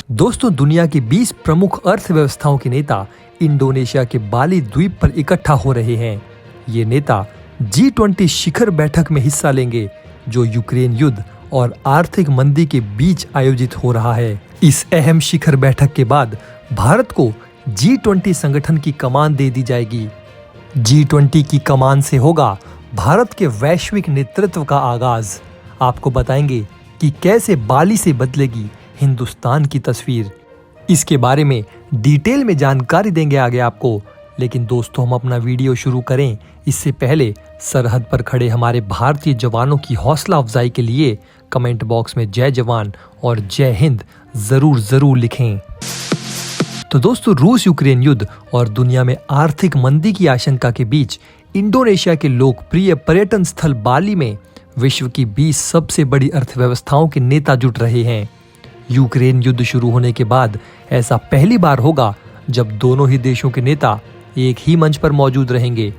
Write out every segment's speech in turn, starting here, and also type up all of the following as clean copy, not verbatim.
दोस्तों, दुनिया की 20 प्रमुख अर्थव्यवस्थाओं के नेता इंडोनेशिया के बाली द्वीप पर इकट्ठा हो रहे हैं। ये नेता G20 शिखर बैठक में हिस्सा लेंगे, जो यूक्रेन युद्ध और आर्थिक मंदी के बीच आयोजित हो रहा है। इस अहम शिखर बैठक के बाद भारत को G20 संगठन की कमान दे दी जाएगी। G20 की कमान से होगा भारत के वैश्विक नेतृत्व का आगाज। आपको बताएंगे कि कैसे बाली से बदलेगी हिंदुस्तान की तस्वीर। इसके बारे में डिटेल में जानकारी देंगे आगे आपको। लेकिन दोस्तों, हम अपना वीडियो शुरू करें इससे पहले सरहद पर खड़े हमारे भारतीय जवानों की हौसला अफजाई के लिए कमेंट बॉक्स में जय जवान और जय हिंद जरूर लिखें। तो दोस्तों, रूस यूक्रेन युद्ध और दुनिया में आर्थिक मंदी की आशंका के बीच इंडोनेशिया के लोकप्रिय पर्यटन स्थल बाली में विश्व की 20 सबसे बड़ी अर्थव्यवस्थाओं के नेता जुट रहे हैं। यूक्रेन युद्ध शुरू होने के बाद ऐसा पहली बार होगा जब दोनों ही देशों के नेता एक ही मंच पर मौजूद रहेंगे।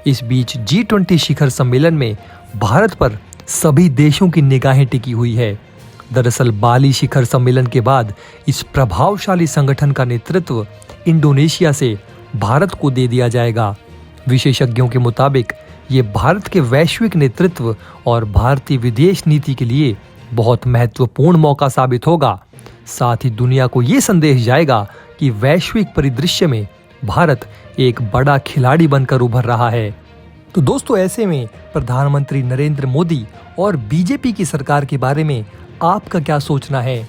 इस बीच G20 शिखर सम्मेलन में भारत पर सभी देशों की निगाहें टिकी हुई है। दरअसल बाली शिखर सम्मेलन के बाद इस प्रभावशाली संगठन का नेतृत्व इंडोनेशिया से भारत को दे दिया जाएगा। विशेषज्ञों के मुताबिक ये भारत के वैश्विक नेतृत्व और भारतीय विदेश नीति के लिए बहुत महत्वपूर्ण मौका साबित होगा। साथ ही दुनिया को ये संदेश जाएगा कि वैश्विक परिदृश्य में भारत एक बड़ा खिलाड़ी बनकर उभर रहा है। तो दोस्तों, ऐसे में प्रधानमंत्री नरेंद्र मोदी और बीजेपी की सरकार के बारे में आपका क्या सोचना है?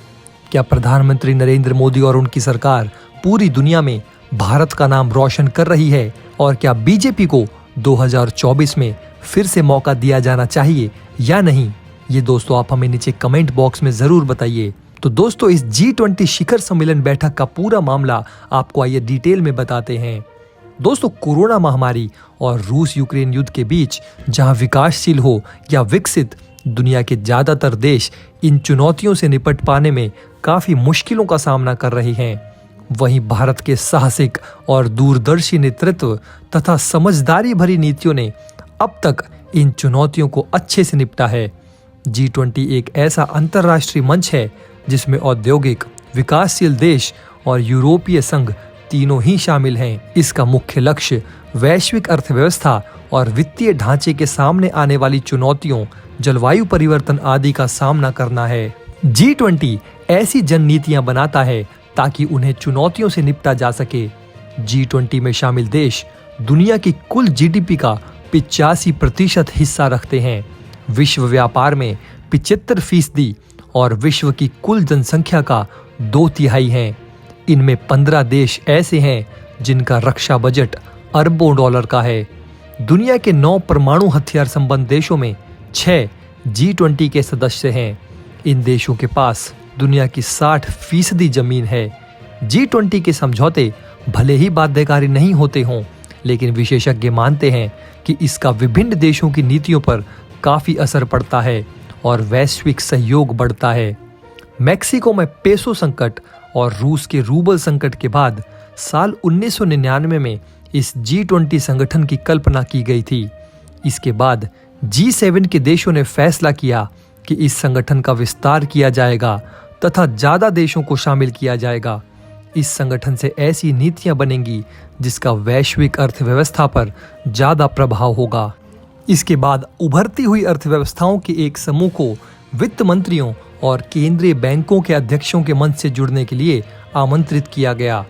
क्या प्रधानमंत्री नरेंद्र मोदी और उनकी सरकार पूरी दुनिया में भारत का नाम रोशन कर रही है? और क्या बीजेपी को 2024 में फिर से मौका दिया जाना चाहिए या नहीं? ये दोस्तों आप हमें नीचे कमेंट बॉक्स में जरूर बताइए। तो दोस्तों, इस G20 शिखर सम्मेलन बैठक का पूरा मामला आपको आइए डिटेल में बताते हैं। दोस्तों, कोरोना महामारी और रूस यूक्रेन युद्ध के बीच जहां विकासशील हो या विकसित दुनिया के ज्यादातर देश इन चुनौतियों से निपट पाने में काफी मुश्किलों का सामना कर रहे हैं, वहीं भारत के साहसिक और दूरदर्शी नेतृत्व तथा समझदारी भरी नीतियों ने अब तक इन चुनौतियों को अच्छे से निपटा है। G20 एक ऐसा अंतर्राष्ट्रीय मंच है जिसमें औद्योगिक, विकासशील देश और यूरोपीय संघ तीनों ही शामिल हैं। इसका मुख्य लक्ष्य वैश्विक अर्थव्यवस्था और वित्तीय ढांचे के सामने आने वाली चुनौतियों, जलवायु परिवर्तन आदि का सामना करना है। G20 ऐसी जन नीतियां बनाता है ताकि उन्हें चुनौतियों से निपटा जा सके। G20 में शामिल देश दुनिया की कुल GDP का 85% हिस्सा रखते हैं, विश्व व्यापार में 75% और विश्व की कुल जनसंख्या का 2/3 हैं। इनमें 15 देश ऐसे हैं जिनका रक्षा बजट अरबों डॉलर का है। दुनिया के 9 परमाणु हथियार संबंध देशों में 6 G20 के सदस्य हैं। इन देशों के पास दुनिया की 60% जमीन है। G20 के समझौते भले ही बाध्यकारी नहीं होते हों, लेकिन विशेषज्ञ मानते हैं कि इसका विभिन्न देशों की नीतियों पर काफी असर पड़ता है और वैश्विक सहयोग बढ़ता है। मैक्सिको में पेसो संकट और रूस के रूबल संकट के बाद साल 1999 में इस G20 संगठन की कल्पना की गई थी। इसके बाद G7 के देशों ने फैसला किया कि इस संगठन का विस्तार किया जाएगा तथा ज्यादा देशों को शामिल किया जाएगा। इस संगठन से ऐसी नीतियां बनेंगी जिसका वैश्विक अर्थव्यवस्था पर ज्यादा प्रभाव होगा। इसके बाद उभरती हुई अर्थव्यवस्थाओं के एक समूह को वित्त मंत्रियों और केंद्रीय बैंकों के अध्यक्षों के मंच से जुड़ने के लिए आमंत्रित किया गया।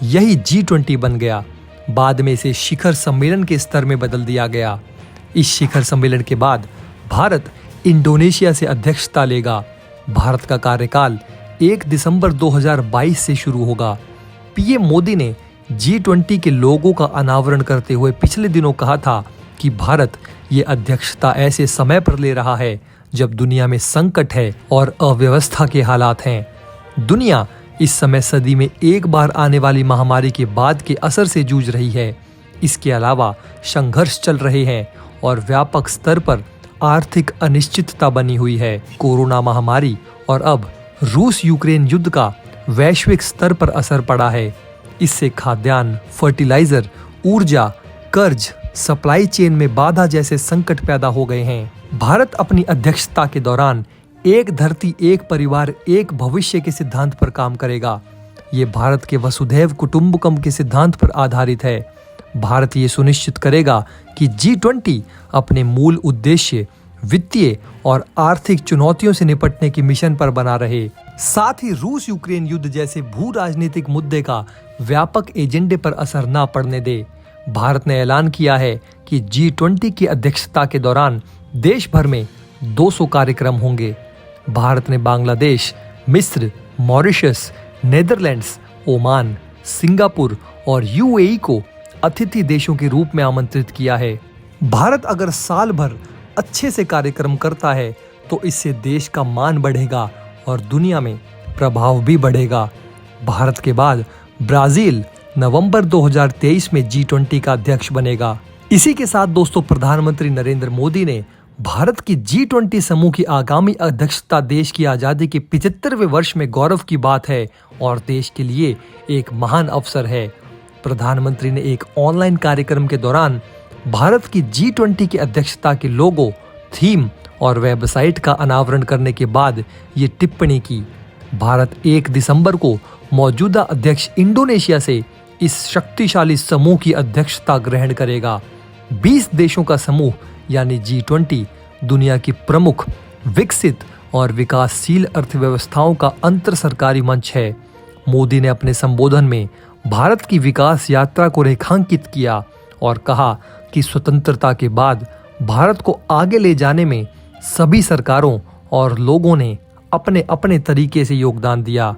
यही G20 बन गया। बाद में इसे शिखर सम्मेलन के स्तर में बदल दिया गया। इस शिखर सम्मेलन के बाद भारत इंडोनेशिया से अध्यक्षता लेगा। भारत का कार्यकाल 1 दिसंबर 2022 से शुरू होगा। पीएम मोदी ने G20 के लोगों का अनावरण करते हुए पिछले दिनों कहा था कि भारत ये अध्यक्षता ऐसे समय पर ले रहा है जब दुनिया में संकट है और अव्यवस्था के हालात हैं। दुनिया इस समय सदी में एक बार आने वाली महामारी के बाद के असर से जूझ रही है। इसके अलावा संघर्ष चल रहे हैं और व्यापक स्तर पर आर्थिक अनिश्चितता बनी हुई है। कोरोना महामारी और अब रूस यूक्रेन युद्ध का वैश्विक स्तर पर असर पड़ा है। इससे खाद्यान्न, फर्टिलाइजर, ऊर्जा, कर्ज, सप्लाई चेन में बाधा जैसे संकट पैदा हो गए हैं। भारत अपनी अध्यक्षता के दौरान एक धरती एक परिवार एक भविष्य के सिद्धांत पर काम करेगा। ये भारत के वसुधैव कुटुंबकम के सिद्धांत पर आधारित है। भारत ये सुनिश्चित करेगा कि G20 अपने मूल उद्देश्य वित्तीय और आर्थिक चुनौतियों से निपटने की मिशन पर बना रहे। साथ ही रूस यूक्रेन युद्ध जैसे भू राजनीतिक मुद्दे का व्यापक एजेंडे पर असर न पड़ने दे। भारत ने ऐलान किया है कि G20 की अध्यक्षता के दौरान देश भर में 200 कार्यक्रम होंगे। भारत ने बांग्लादेश, मिस्र, मॉरिशस, नेदरलैंड्स, ओमान, सिंगापुर और UAE को अतिथि देशों के रूप में आमंत्रित किया है। भारत अगर साल भर अच्छे से कार्यक्रम करता है तो इससे देश का मान बढ़ेगा और दुनिया में प्रभाव भी बढ़ेगा। भारत के बाद ब्राजील नवंबर 2023 में G20 का अध्यक्ष बनेगा। इसी के साथ दोस्तों, प्रधानमंत्री नरेंद्र मोदी ने भारत की G20 समूह की आगामी अध्यक्षता देश की आजादी के 75वें वर्ष में गौरव की बात है और देश के लिए एक महान अवसर है। प्रधानमंत्री ने एक ऑनलाइन कार्यक्रम के दौरान भारत की G20 की अध्यक्षता के लोगो, थीम और वेबसाइट का अनावरण करने के बाद ये टिप्पणी की। भारत 1 दिसंबर को मौजूदा अध्यक्ष इंडोनेशिया से इस शक्तिशाली समूह की अध्यक्षता ग्रहण करेगा। 20 देशों का समूह यानी G20 दुनिया की प्रमुख विकसित और विकासशील अर्थव्यवस्थाओं का अंतर सरकारी मंच है। मोदी ने अपने संबोधन में भारत की विकास यात्रा को रेखांकित किया और कहा कि स्वतंत्रता के बाद भारत को आगे ले जाने में सभी सरकारों और लोगों ने अपने अपने तरीके से योगदान दिया।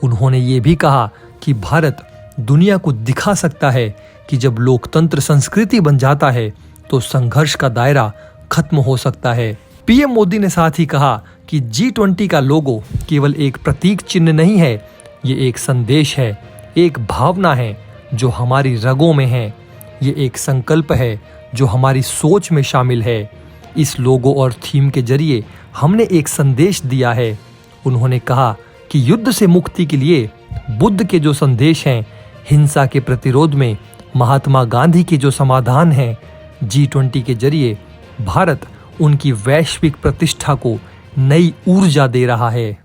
उन्होंने ये भी कहा कि भारत दुनिया को दिखा सकता है कि जब लोकतंत्र संस्कृति बन जाता है तो संघर्ष का दायरा खत्म हो सकता है। पीएम मोदी ने साथ ही कहा कि G20 का लोगो केवल एक प्रतीक चिन्ह नहीं है, ये एक संदेश है, एक भावना है जो हमारी रगों में है। ये एक संकल्प है जो हमारी सोच में शामिल है। इस लोगो और थीम के जरिए हमने एक संदेश दिया है। उन्होंने कहा कि युद्ध से मुक्ति के लिए बुद्ध के जो संदेश हैं, हिंसा के प्रतिरोध में महात्मा गांधी के जो समाधान हैं, G20 के जरिए भारत उनकी वैश्विक प्रतिष्ठा को नई ऊर्जा दे रहा है।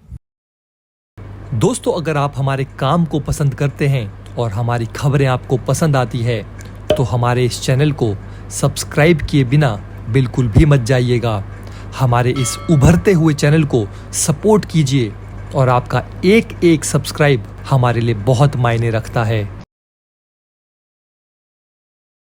दोस्तों, अगर आप हमारे काम को पसंद करते हैं और हमारी खबरें आपको पसंद आती है तो हमारे इस चैनल को सब्सक्राइब किए बिना बिल्कुल भी मत जाइएगा। हमारे इस उभरते हुए चैनल को सपोर्ट कीजिए और आपका एक एक सब्सक्राइब हमारे लिए बहुत मायने रखता है।